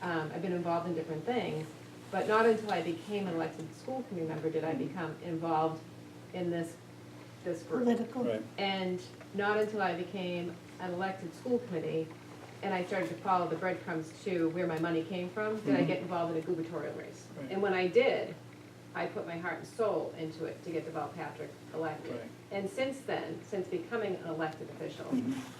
I've been involved in different things, but not until I became an elected school committee member did I become involved in this group. Political. Right. And not until I became an elected school committee and I started to follow the breadcrumbs to where my money came from, did I get involved in a gubernatorial race. Right. And when I did, I put my heart and soul into it to get Deval Patrick elected. Right. And since then, since becoming an elected official,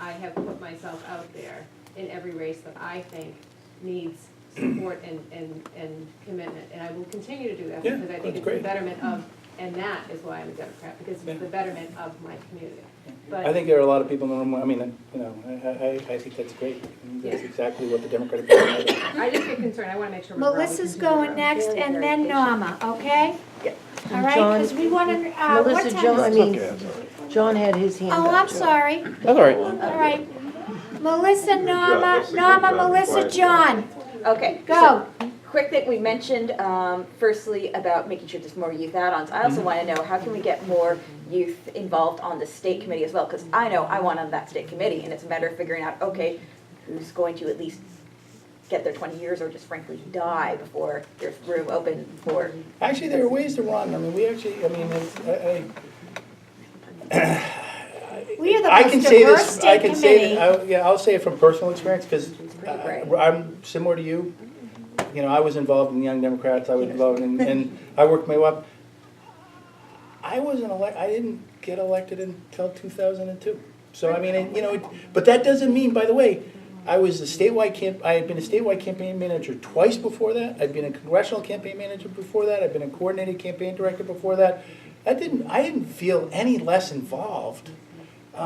I have put myself out there in every race that I think needs support and commitment. And I will continue to do that Yeah, because I think that's it's great. the betterment of, and that is why I'm a Democrat, because it's the betterment of my community. But I think there are a lot of people in the room, I mean, you know, I think that's great. I think that's Yeah. exactly what the Democratic Party does. I just get concerned, I want to make sure. we're growing, Melissa's continue to going grow. next, Very, and very then patient. Norma, okay? Yeah. All right, John- because we want to, what Melissa, time John, I is mean, John had his hand up. Oh, I'm too. sorry. That's all right. All right. Melissa, Norma, Melissa, John, Okay. go. Quick thing, we mentioned firstly about making sure there's more youth add-ons. I also want to know, how can we get more youth involved on the state committee as well? Because I know I want on that state committee, and it's a matter of figuring out, okay, who's going to at least get their 20 years or just frankly die before there's room open for. Actually, there are ways to run. I mean, we actually, I mean, We are the I most can say diverse this, I state can say, committee. yeah, I'll say it from personal experience, because pretty great. I'm similar to you. You know, I was involved in the Young Democrats, I was involved in, and I worked my way up. I didn't get elected until 2002. So, I mean, you know, but that doesn't mean, by the way, I was a statewide I had been a statewide campaign manager twice before that. I'd been a congressional campaign manager before that. I'd been a coordinated campaign director before that. I didn't feel any less involved. You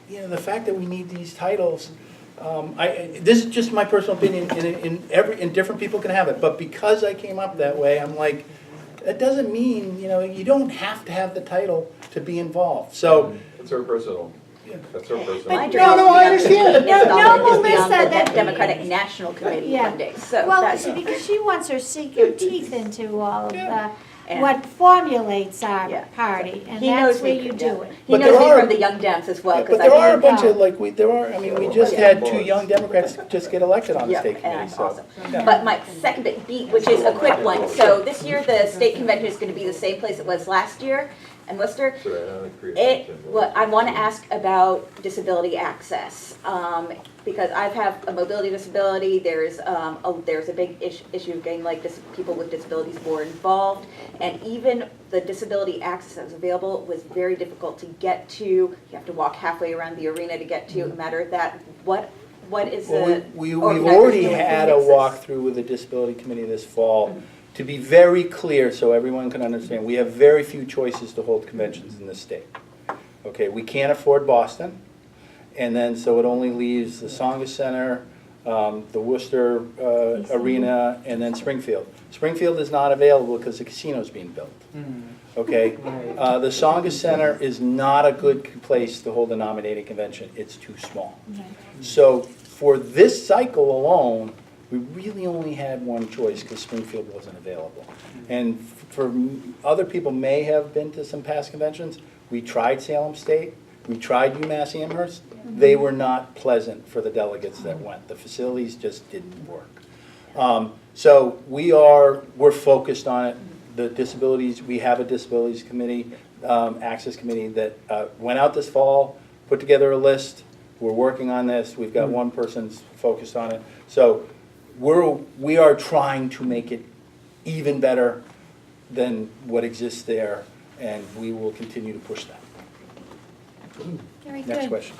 know, the fact that we need these titles, this is just my personal opinion, and different people can have it, but because I came up that way, I'm like, that doesn't mean, you know, you don't have to have the title to be involved, so. That's her personal, that's her personal. My But dream no, is no, to I be on understand. the next No, ballot is Melissa, be on the that- Democratic National Committee Yeah. one day. So Well, that's, because she wants her sink her teeth into all of Yeah. And- what formulates our Yeah. party, and he that's knows where me. you yeah. do it. He But knows there me are- from the Young Dems as well, But because there are a I bunch of, like, I mean, we just had two young Democrats just get elected on the Yeah, state and committee, I'm so. awesome. yeah. But my second bit beat, which is a quick one. So this year, the state convention is going to be the same place it was last year in Worcester. Sorry, I don't agree. What I want to ask about disability access, because I have a mobility disability. There's a big issue of getting like people with disabilities more involved, and even the disability access that was available was very difficult to get to. You have to walk halfway around the arena to get to. A matter of that, what is Well, the we've organizers already doing to had a fix this? walkthrough with the disability committee this fall. To be very clear, so everyone can understand, we have very few choices to hold conventions in this state. Okay, we can't afford Boston, and then so it only leaves the Tsongas Center, the Worcester Arena, and then Springfield. Springfield is not available because the casino's being built. Okay, the Tsongas Center is not a good place to hold a nominating convention. It's too small. So for this cycle alone, we really only had one choice because Springfield wasn't available. And for other people may have been to some past conventions. We tried Salem State. We tried UMass Amherst. They were not pleasant for the delegates that went. The facilities just didn't work. So we're focused on it. The disabilities, we have a disabilities committee, access committee that went out this fall, put together a list. We're working on this. We've got one person focused on it. So we are trying to make it even better than what exists there, and we will continue to push that. Very Next good. question.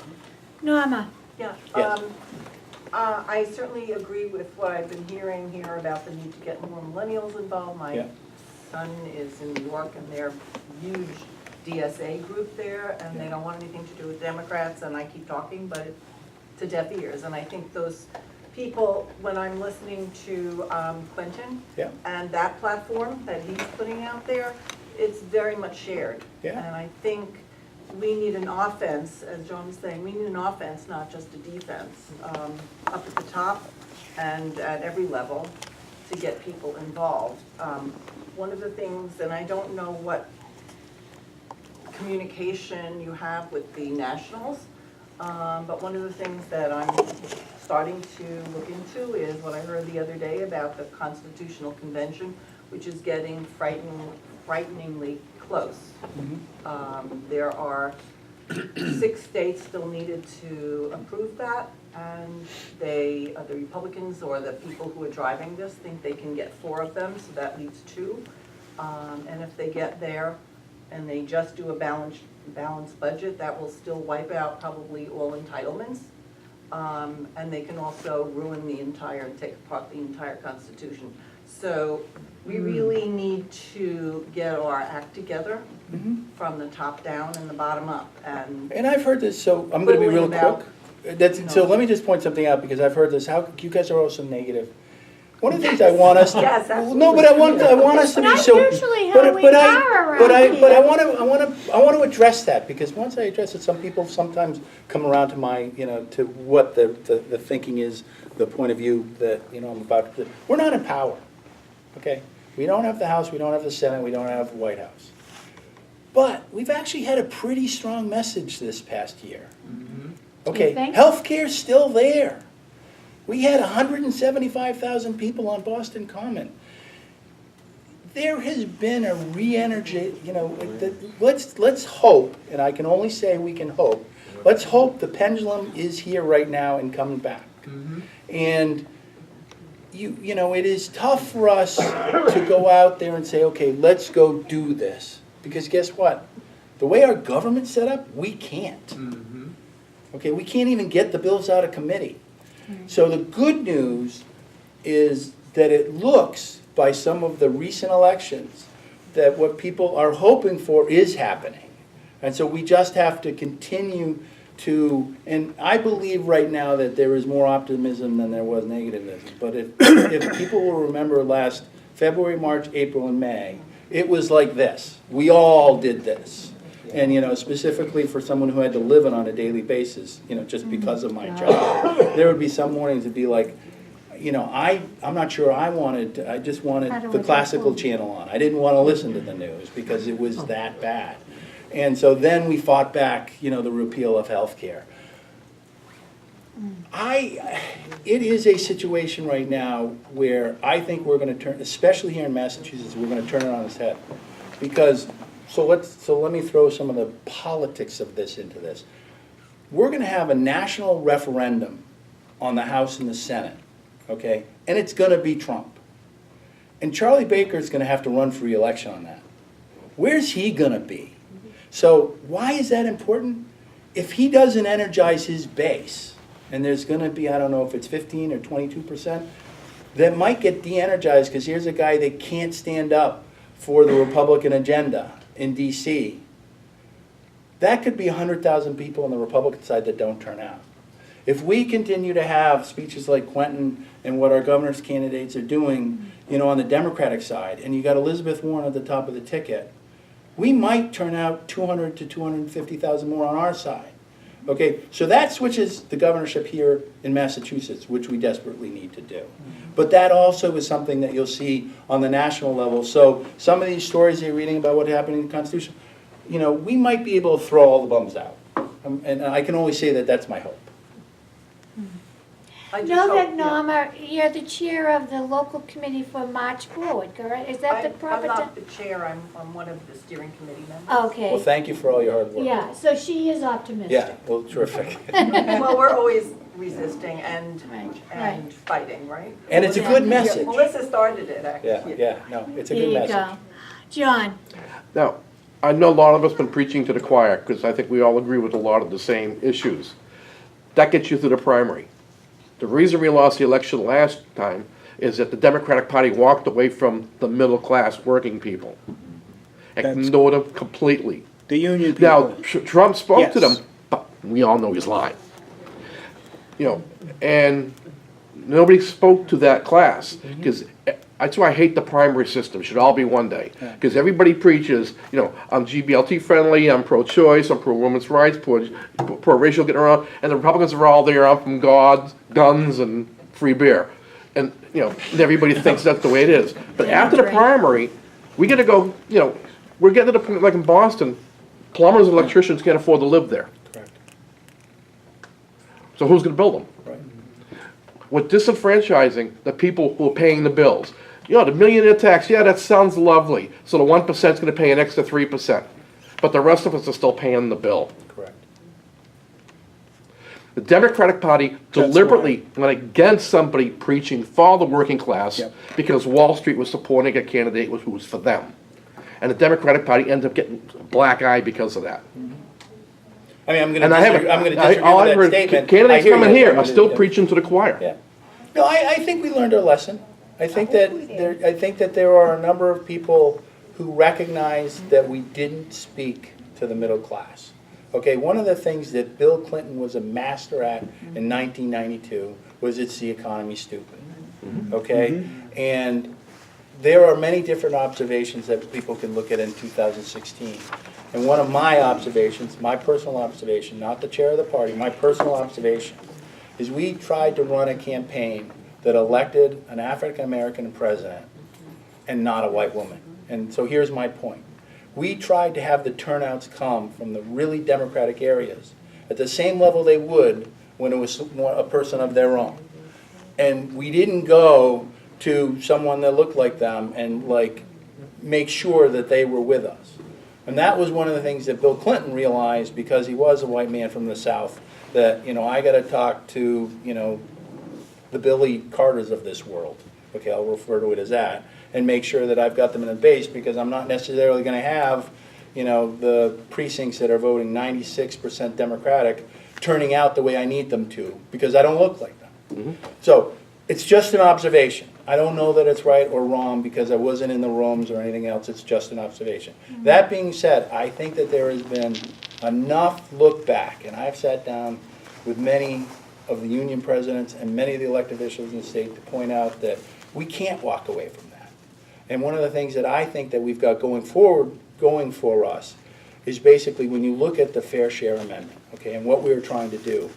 Norma, Yeah, Yes. I certainly agree with what I've been hearing here about the need to get more millennials involved. Yeah. My son is in New York, and they're a huge DSA group there, and they don't want anything to do with Democrats, and I keep talking, but it's to deaf ears. And I think those people, when I'm listening to Quentin Yeah. and that platform that he's putting out there, it's very much shared. Yeah. And I think we need an offense, as John was saying, we need an offense, not just a defense, up at the top and at every level to get people involved. One of the things, and I don't know what communication you have with the nationals, but one of the things that I'm starting to look into is what I heard the other day about the Constitutional Convention, which is getting frighteningly close. There are 6 states still needed to approve that, and the Republicans or the people who are driving this think they can get 4 of them, so that leaves 2. And if they get there and they just do a balanced budget, that will still wipe out probably all entitlements. And they can also ruin and take apart the entire Constitution. So we really need to get our act together from the top down and the bottom up. And I've heard this, so I'm gonna be real Whittling about, quick. So let me just point something out, because I've heard this, how, you guys are all so negative. One of the things I want us to, Yes, no, but I want us to be That's so. not usually how we are around But I here. want to address that, because once I address it, some people sometimes come around to my, to what the thinking is, the point of view that, I'm about to, we're not in power, okay? We don't have the House, we don't have the Senate, we don't have the White House. But we've actually had a pretty strong message this past year. Okay, You think? healthcare's still there. We had 175,000 people on Boston Common. There has been a re-energy, let's hope, and I can only say we can hope, let's hope the pendulum is here right now and coming back. And it is tough for us to go out there and say, okay, let's go do this. Because guess what? The way our government's set up, we can't. Okay, we can't even get the bills out of committee. So the good news is that it looks, by some of the recent elections, that what people are hoping for is happening. And so we just have to continue to, and I believe right now that there is more optimism than there was negativism. But if people will remember last February, March, April, and May, it was like this. We all did this. And, specifically for someone who had to live it on a daily basis, just because of my job, there would be some mornings it'd be like, I'm not sure I just wanted the classical channel on. I didn't want to listen to the news because it was that bad. And so then we fought back, the repeal of health care. It is a situation right now where I think we're going to turn, especially here in Massachusetts, we're going to turn it on its head. Because, so let me throw some of the politics of this into this. We're going to have a national referendum on the House and the Senate, okay? And it's going to be Trump. And Charlie Baker is going to have to run for re-election on that. Where's he going to be? So why is that important? If he doesn't energize his base, and there's going to be, I don't know if it's 15 or 22%, that might get de-energized because here's a guy that can't stand up for the Republican agenda in D.C. That could be 100,000 people on the Republican side that don't turn out. If we continue to have speeches like Quentin and what our governor's candidates are doing, on the Democratic side, and you got Elizabeth Warren at the top of the ticket, we might turn out 200 to 250,000 more on our side. Okay, so that switches the governorship here in Massachusetts, which we desperately need to do. But that also is something that you'll see on the national level. So some of these stories you're reading about what happened in the Constitution, we might be able to throw all the bums out. And I can only say that that's my hope. I just Know hope- that, Norma, you're the chair of the local committee for March Forward, correct? Is that the proper I'm term? not the chair, I'm one of the steering committee members. Well, Okay, thank you for all your hard work. yeah, so she is optimistic. Yeah, well, terrific. Well, we're always resisting and Right. fighting, right? And it's a good message. Melissa started it, Yeah, actually. yeah, no, it's a There good you message. go. John, Now, I know a lot of us been preaching to the choir, because I think we all agree with a lot of the same issues. That gets you through the primary. The reason we lost the election last time is that the Democratic Party walked away from the middle-class working people. Ignored them completely. The union Now, people. Trump spoke to them, Yes. but we all know he's lying. And nobody spoke to that class, because that's why I hate the primary system. It should all be one day. Because everybody preaches, I'm GBLT friendly, I'm pro-choice, I'm pro-women's rights, pro-racial getting around, and the Republicans are all there, I'm from God, guns, and free beer. And, everybody thinks that's the way it is. But after the primary, we gotta go, we're getting to the point, like in Boston, plumbers and electricians can't afford to live there. Correct. So who's gonna build them? Right. with disenfranchising the people who are paying the bills. You know, the millionaire tax, yeah, that sounds lovely. So the 1% is gonna pay an extra 3%. But the rest of us are still paying the bill. Correct. The Democratic Party deliberately went against somebody preaching for the working class Yep. because Wall Street was supporting a candidate who was for them. And the Democratic Party ended up getting a black eye because of that. I mean, I'm gonna And I disagree, haven't, I'm gonna disagree all I with that heard, statement. I candidates hear coming you. here I'm are still gonna- preaching to the choir. Yeah. No, I think we learned our lesson. I think that there are a number of people who recognize that we didn't speak to the middle class. Okay, one of the things that Bill Clinton was a master at in 1992 was it's the economy stupid. Okay? And there are many different observations that people can look at in 2016. And one of my observations, my personal observation, not the chair of the party, my personal observation, is we tried to run a campaign that elected an African-American president and not a white woman. And so here's my point. We tried to have the turnouts come from the really Democratic areas at the same level they would when it was a person of their own. And we didn't go to someone that looked like them and like make sure that they were with us. And that was one of the things that Bill Clinton realized, because he was a white man from the South, that, you know, I gotta talk to, you know, the Billy Carters of this world. Okay, I'll refer to it as that, and make sure that I've got them in a base, because I'm not necessarily gonna have, you know, the precincts that are voting 96% Democratic turning out the way I need them to, because I don't look like them. So, it's just an observation. I don't know that it's right or wrong because I wasn't in the rooms or anything else, it's just an observation. That being said, I think that there has been enough look back, and I've sat down with many of the union presidents and many of the elected officials in the state to point out that we can't walk away from that. And one of the things that I think that we've got going forward, going for us, is basically when you look at the Fair Share Amendment, okay, and what we were trying to do,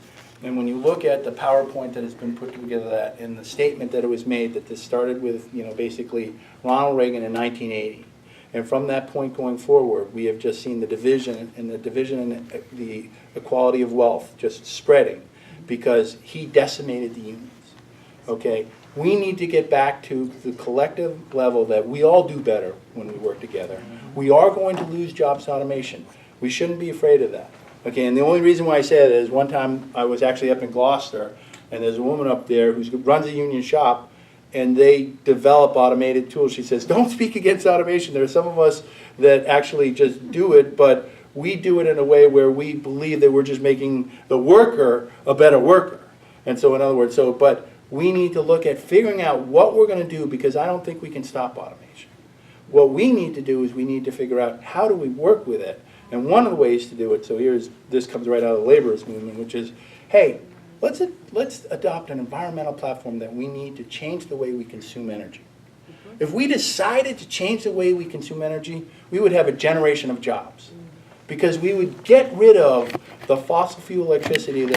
and when you look at the PowerPoint that has been put together, that and the statement that it was made, that this started with, you know, basically Ronald Reagan in 1980. And from that point going forward, we have just seen the division and the equality of wealth just spreading because he decimated the unions. Okay? We need to get back to the collective level that we all do better when we work together. We are going to lose jobs to automation. We shouldn't be afraid of that. Okay, and the only reason why I say that is one time I was actually up in Gloucester, and there's a woman up there who runs a union shop, and they develop automated tools. She says, don't speak against automation. There are some of us that actually just do it, but we do it in a way where we believe that we're just making the worker a better worker. And so in other words, but we need to look at figuring out what we're going to do, because I don't think we can stop automation. What we need to do is we need to figure out how do we work with it. And one of the ways to do it, so this comes right out of the laborers movement, which is, hey, let's adopt an environmental platform that we need to change the way we consume energy. If we decided to change the way we consume energy, we would have a generation of jobs. Because we would get rid of the fossil fuel electricity that